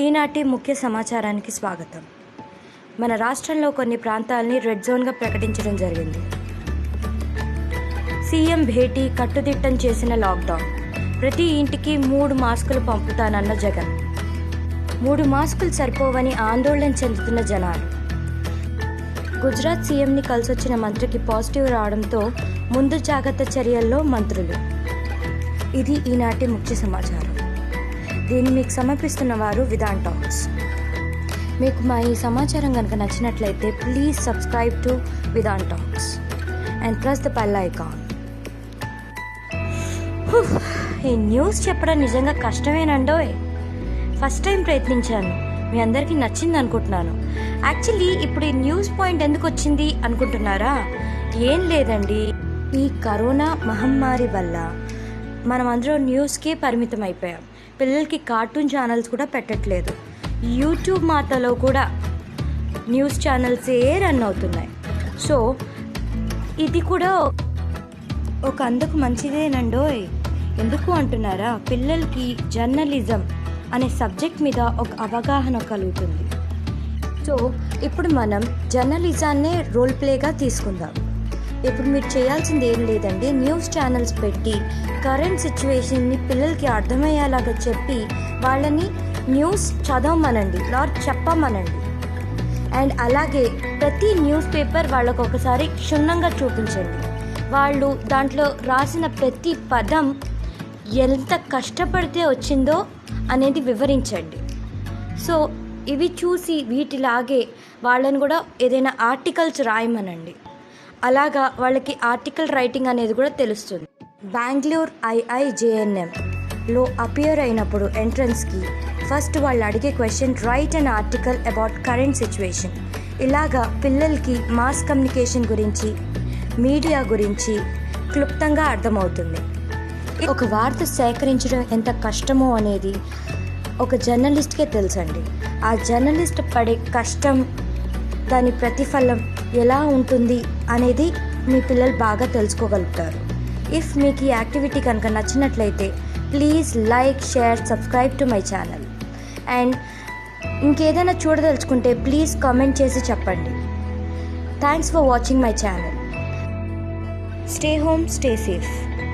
ఈనాటి ముఖ్య సమాచారానికి స్వాగతం. మన రాష్ట్రంలో కొన్ని ప్రాంతాలని రెడ్ జోన్గా ప్రకటించడం జరిగింది. సీఎం భేటీ కట్టుదిట్టం చేసిన లాక్డౌన్. ప్రతి ఇంటికి 3 మాస్కులు పంపుతానన్న జగన్. 3 మాస్కులు సరిపోవని ఆందోళన చెందుతున్న జనాలు. గుజరాత్ సీఎంని కలిసొచ్చిన మంత్రికి పాజిటివ్ రావడంతో ముందు జాగ్రత్త చర్యల్లో మంత్రులు. ఇది ఈనాటి ముఖ్య సమాచారం. దీన్ని మీకు సమర్పిస్తున్న వారు విధాన్ టాక్స్. మీకు మా ఈ సమాచారం కనుక నచ్చినట్లయితే please subscribe to Vidhan talks and press the bell icon. ఈ న్యూస్ చెప్పడం నిజంగా కష్టమేనండోయ్. ఫస్ట్ టైం ప్రయత్నించాను, మీ అందరికీ నచ్చింది అనుకుంటున్నాను. యాక్చువల్లీ ఇప్పుడు ఈ న్యూస్ పాయింట్ ఎందుకు వచ్చింది అనుకుంటున్నారా? ఏం లేదండి, ఈ కరోనా మహమ్మారి వల్ల మనం అందరూ న్యూస్కే పరిమితం అయిపోయాం. పిల్లలకి కార్టూన్ ఛానల్స్ కూడా పెట్టట్లేదు. యూట్యూబ్ మాటలో కూడా న్యూస్ ఛానల్సే రన్ అవుతున్నాయి. సో ఇది కూడా ఒక అందుకు మంచిదేనండోయ్. ఎందుకు అంటున్నారా? పిల్లలకి జర్నలిజం అనే సబ్జెక్ట్ మీద ఒక అవగాహన కలుగుతుంది. సో ఇప్పుడు మనం జర్నలిజాన్నే రోల్ ప్లేగా తీసుకుందాం. ఇప్పుడు మీరు చేయాల్సింది ఏం లేదండి, న్యూస్ ఛానల్స్ పెట్టి కరెంట్ సిచ్యువేషన్ని పిల్లలకి అర్థమయ్యేలాగా చెప్పి వాళ్ళని న్యూస్ చదవమనండి, చెప్పమనండి. అండ్ అలాగే ప్రతి న్యూస్ పేపర్ వాళ్ళకు ఒకసారి క్షుణ్ణంగా చూపించండి. వాళ్ళు దాంట్లో రాసిన ప్రతి పదం ఎంత కష్టపడితే వచ్చిందో అనేది వివరించండి. సో ఇవి చూసి వీటిలాగే వాళ్ళని కూడా ఏదైనా ఆర్టికల్స్ రాయమనండి. అలాగా వాళ్ళకి ఆర్టికల్ రైటింగ్ అనేది కూడా తెలుస్తుంది. బెంగళూరు IIJNMలో అపియర్ అయినప్పుడు ఎంట్రన్స్కి ఫస్ట్ వాళ్ళు అడిగే question write an article about current situation. ఇలాగా పిల్లలకి మాస్ కమ్యూనికేషన్ గురించి, మీడియా గురించి క్లుప్తంగా అర్థమవుతుంది. ఒక వార్త సేకరించడం ఎంత కష్టమో అనేది ఒక జర్నలిస్ట్కే తెలుసండి. ఆ జర్నలిస్ట్ పడే కష్టం, దాని ప్రతిఫలం ఎలా ఉంటుంది అనేది మీ పిల్లలు బాగా తెలుసుకోగలుగుతారు. ఇఫ్ మీకు ఈ యాక్టివిటీ కనుక నచ్చినట్లయితే please like, share, subscribe to my channel. And ఇంకేదైనా చూడదలుచుకుంటే ప్లీజ్ కామెంట్ చేసి చెప్పండి. Thanks for watching my channel. Stay home, stay safe.